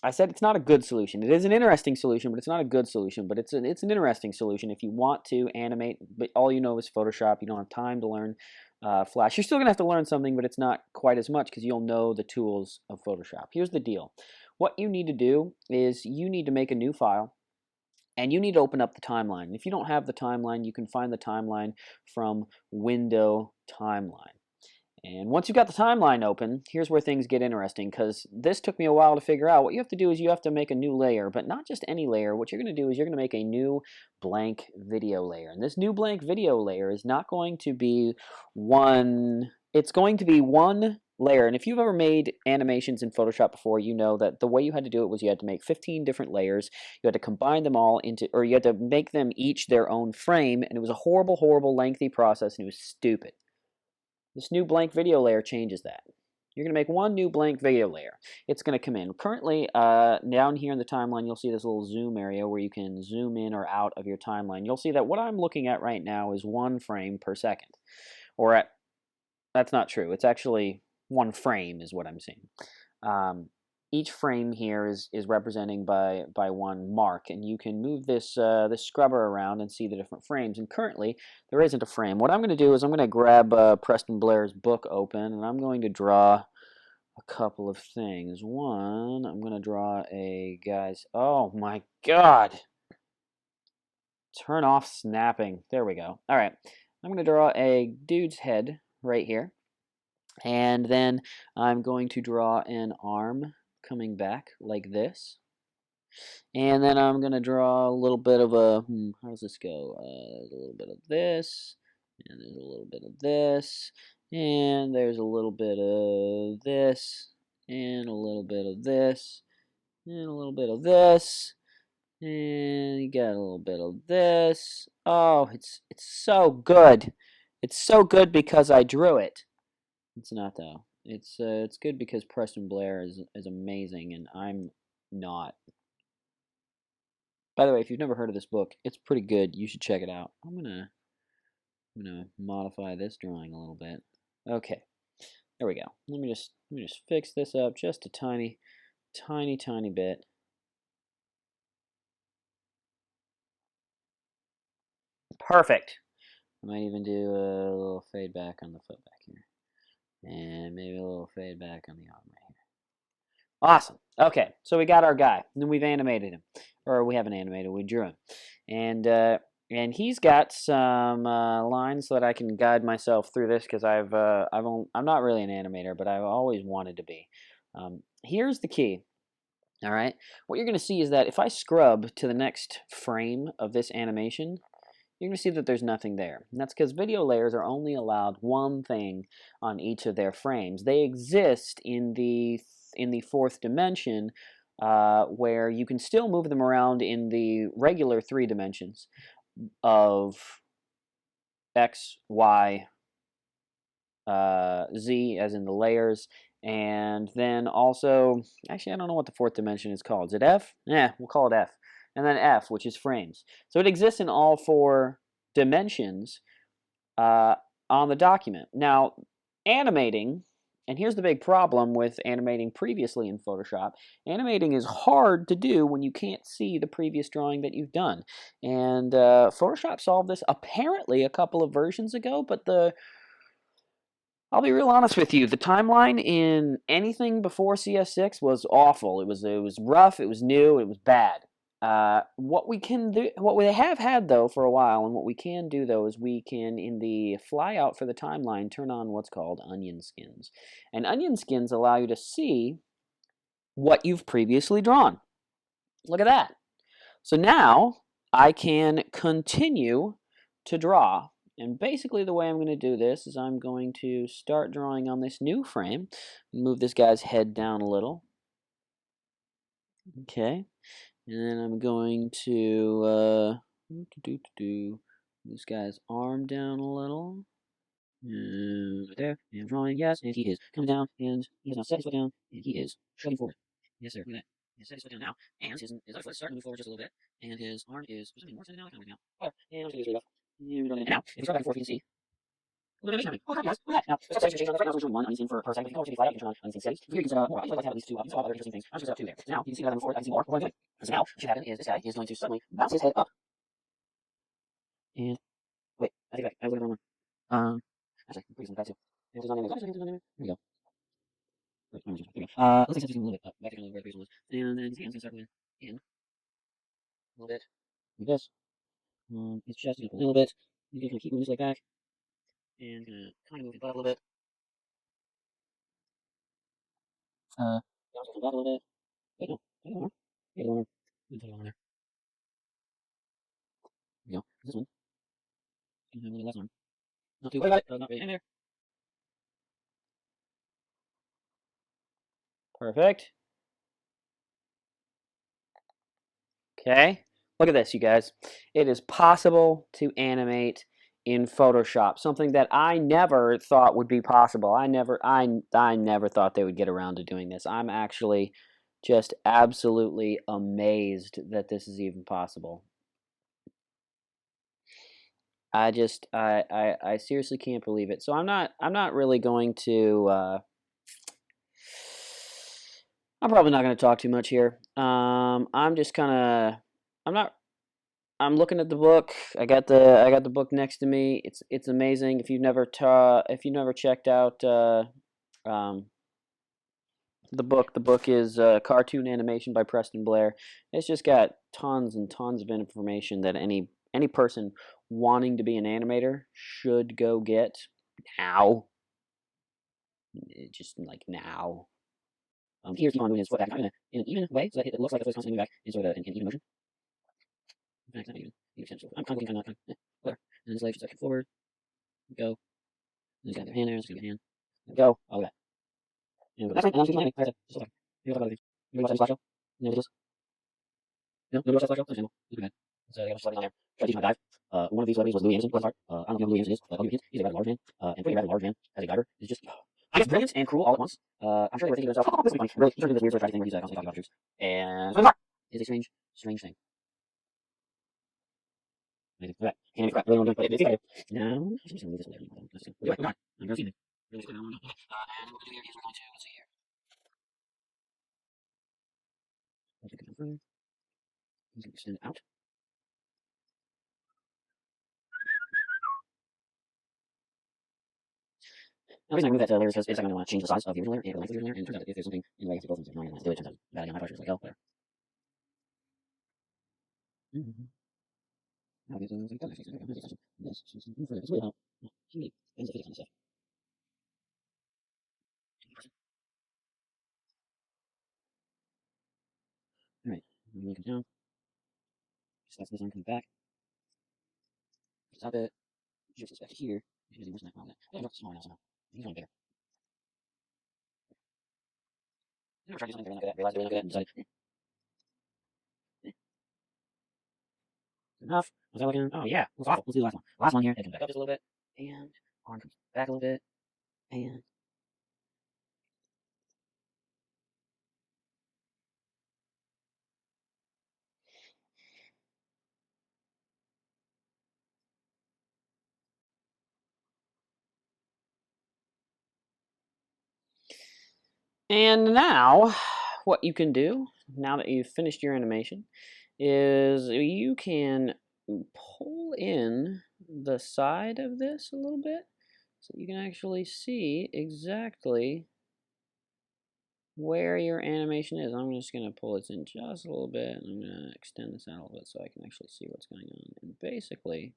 I said it's not a good solution. It is an interesting solution, but it's not a good solution. But it's an interesting solution if you want to animate, but all you know is Photoshop. You don't have time to learn Flash. You're still gonna have to learn something, but it's not quite as much because you'll know the tools of Photoshop. Here's the deal: what you need to do is you need to make a new file. And you need to open up the timeline. If you don't have the timeline, you can find the timeline from Window Timeline. And once you've got the timeline open, here's where things get interesting, because this took me a while to figure out. What you have to do is you have to make a new layer, but not just any layer. What you're going to do is you're going to make a new blank video layer. And this new blank video layer is not going to be one, it's going to be one layer. And if you've ever made animations in Photoshop before, you know that the way you had to do it was you had to make 15 different layers. You had to combine them all into, or you had to make them each their own frame. And it was a horrible, horrible, lengthy process, and it was stupid. This new blank video layer changes that. You're going to make one new blank video layer. It's going to come in. Currently, down here in the timeline, you'll see this little zoom area where you can zoom in or out of your timeline. You'll see that what I'm looking at right now is 1 frame per second. That's not true. It's actually 1 frame is what I'm seeing. Each frame here is representing by 1 mark, and you can move this this scrubber around and see the different frames. And currently, there isn't a frame. What I'm going to do is I'm going to grab Preston Blair's book open, and I'm going to draw a couple of things. One, I'm going to draw a guy's. Oh my God! Turn off snapping. There we go. All right, I'm going to draw a dude's head right here, and then I'm going to draw an arm coming back like this. And then I'm going to draw a little bit of a, how does this go? There's a little bit of this, and there's a little bit of this, and there's a little bit of this, and a little bit of this, and a little bit of this, and you got a little bit of this. Oh, it's so good. It's so good because I drew it. It's not though. It's good because Preston Blair is amazing and I'm not. By the way, if you've never heard of this book, it's pretty good. You should check it out. I'm gonna modify this drawing a little bit. Okay, there we go. Let me just fix this up just a tiny bit. Perfect. I might even do a little fade back on the foot back here, and maybe a little fade back on the arm right here. Awesome. Okay, so we got our guy, and then we've animated him, or we haven't animated, we drew him, and he's got some lines so that I can guide myself through this because I'm not really an animator, but I've always wanted to be. Here's the key. All right, what you're going to see is that if I scrub to the next frame of this animation, you're going to see that there's nothing there. And that's because video layers are only allowed one thing on each of their frames. They exist in the 4th dimension where you can still move them around in the regular 3 dimensions of X, Y, Z, as in the layers. And then also, actually, I don't know what the 4th dimension is called. Is it F? Yeah, we'll call it F. And then F, which is frames. So it exists in all 4 dimensions on the document. Now, animating, and here's the big problem with animating previously in Photoshop. Animating is hard to do when you can't see the previous drawing that you've done. And Photoshop solved this apparently a couple of versions ago, but I'll be real honest with you. The timeline in anything before CS6 was awful. It was rough. It was new. It was bad. What we can do, what we have had though for a while, and what we can do though is we can, in the flyout for the timeline, turn on what's called onion skins, and onion skins allow you to see what you've previously drawn. Look at that. So now I can continue to draw. And basically the way I'm going to do this is I'm going to start drawing on this new frame. Move this guy's head down a little. Okay. And then I'm going to do this guy's arm down a little. There. And drawing, yes, and he is coming down, and he has now set his foot down, and he is shrugging forward. Yes, sir. Look at that. He has set his foot down now, and his other foot is starting to move forward just a little bit, and his arm is something more extended now, kind of now. Oh, and I'm just going to get rid of. And now, if we scrub back and forth, you can see. Look at animation happening. Oh, guys, look at that. Now, there's settings change on this right now. So we're showing 1 unseen for per second. You can always be flat out. You can turn on unseen settings. Here you can set more. I usually like to have at least 2 up. You can set up other interesting things. I'm just going to set up 2 there. So now, you can see that I'm before. I can see more. What am I doing? So now, what should happen is this guy is going to suddenly bounce his head up. And, wait, I think I was looking at the wrong one. Actually, I'm pretty sure that too. If it's on there, there we go. There we go. Let's set this a little bit up. Back to where the was. And then his hand's going to start going in. A little bit. Like this. His chest is going to pull in a little bit. He's going to keep moving his leg back. And going to kind of move his butt up a little bit. Now it's going to come back a little bit. Wait, no. I don't know. Yeah, one more. Put it on there. There we go. This one. It's going to have a little less arm. Not too worried about it. Not really in there. Perfect. Okay. Look at this, you guys. It is possible to animate in Photoshop, something that I never thought would be possible. I never thought they would get around to doing this. I'm actually just absolutely amazed that this is even possible. I seriously can't believe it. So I'm not really going to I'm probably not going to talk too much here. I'm just kind of I'm looking at the book. I got the book next to me. It's amazing. If you've never checked out the book is Cartoon Animation by Preston Blair. It's just got tons and tons of information that any person wanting to be an animator should go get now. Just like now. Here's keep on moving his foot back, kind of in an even way, so that it looks like the foot's constantly moving back in sort of an even motion. In fact, not even. I'm kind of looking kind of whatever. And his legs just like forward, go. And he's got their hand there, just gonna get hand. Go. All that. And that's right. And I'm just landing. Like I said, just like maybe I'll talk about these. Maybe watch that slideshow. No videos. No, nobody watch that slideshow. That's channel. Look at that. So they got a celebrities on there. Try to teach him how to dive. One of these celebrities was Louis Anderson. Bless his heart. I don't know who Louis Anderson is, but I'll give you a hint. He's a rather large man. And putting a rather large man as a diver is just, I guess, brilliant and cruel all at once. I'm sure they were thinking to themselves, oh, this will be funny. Really, he's sort of doing this weird sort of tragic thing where he's constantly talking about troops. And so it's a strange, strange thing. Amazing. All right. Can't even really want to do it, but it's now, I'm just going to move this a little bit. We're going. I'm going to see it. Really quick. And what we're going to do here is we're going to, let's see here. Let's get it through. He's going to extend it out. The reason I move that layer is because I'm going to want to change the size of the original layer and the length of the original layer, and it turns out that if there's something in the way, I have to go from 9 to do it. Turns out bad on my pressure is like hell. Whatever. Now these things like that. This is for this way out. He ends up on stuff. All right. I'm going to come down. Stop this arm coming back. Stop it. Shift this back to here. He's using worse than that. I got smaller now somehow. He's going bigger. I never tried to do something bigger than that. Realized they were not good and decided, enough. Was I looking? Oh yeah, it was awful. Let's do the last one. Last one here. Head comes back up just a little bit, and arm comes back a little bit, and now, what you can do now that you've finished your animation is you can pull in the side of this a little bit, so you can actually see exactly where your animation is. I'm just going to pull this in just a little bit, and I'm going to extend this out a little bit so I can actually see what's going on. And basically,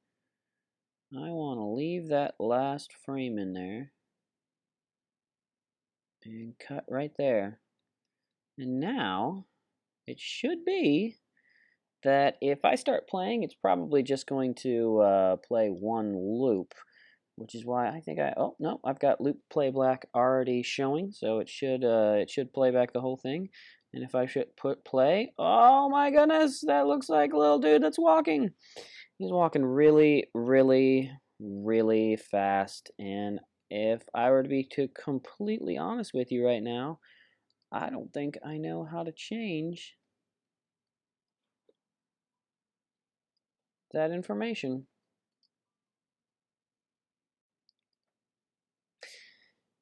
I want to leave that last frame in there and cut right there. And now, it should be that if I start playing, it's probably just going to play one loop, which is why I think oh no, I've got loop play black already showing, so it should play back the whole thing. And if I should put play, oh my goodness, that looks like a little dude that's walking. He's walking really, really, really fast. And if I were to be completely honest with you right now, I don't think I know how to change that information.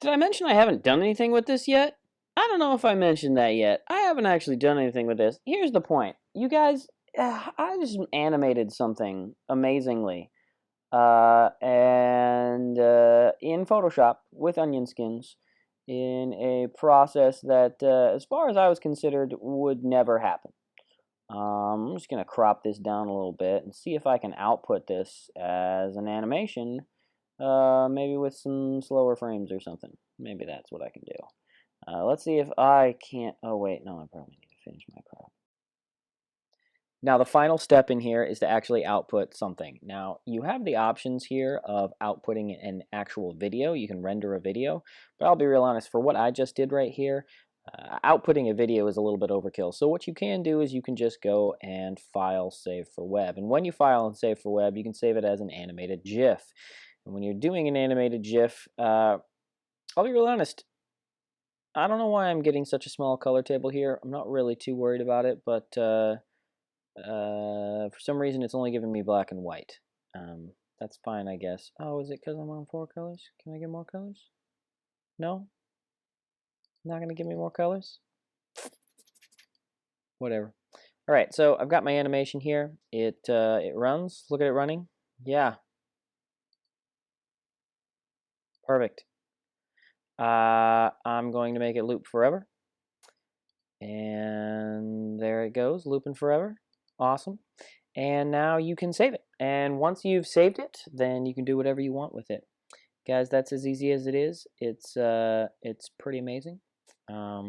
Did I mention I haven't done anything with this yet? I don't know if I mentioned that yet. I haven't actually done anything with this. Here's the point. You guys, I just animated something amazingly. And in Photoshop with onion skins in a process that, as far as I was considered, would never happen. I'm just going to crop this down a little bit and see if I can output this as an animation, maybe with some slower frames or something. Maybe that's what I can do. Let's see if I can't. Oh, wait, no, I probably need to finish my crop. Now, the final step in here is to actually output something. Now, you have the options here of outputting an actual video. You can render a video, but I'll be real honest, for what I just did right here, outputting a video is a little bit overkill. So what you can do is you can just go and file, save for web. And when you file and save for web, you can save it as an animated GIF. And when you're doing an animated GIF, I'll be real honest, I don't know why I'm getting such a small color table here. I'm not really too worried about it, but for some reason it's only giving me black and white. That's fine, I guess. Oh, is it because I'm on 4 colors? Can I get more colors? No? Not going to give me more colors? Whatever. Alright, so I've got my animation here. It runs. Look at it running. Yeah. Perfect. I'm going to make it loop forever. And there it goes, looping forever. Awesome. And now you can save it. And once you've saved it, then you can do whatever you want with it. Guys, that's as easy as it is. It's pretty amazing. Not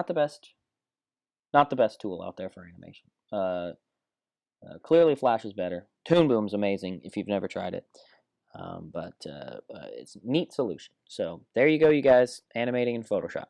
the best tool out there for animation. Clearly Flash is better. Toon Boom's amazing if you've never tried it. But it's a neat solution. So there you go, you guys, animating in Photoshop.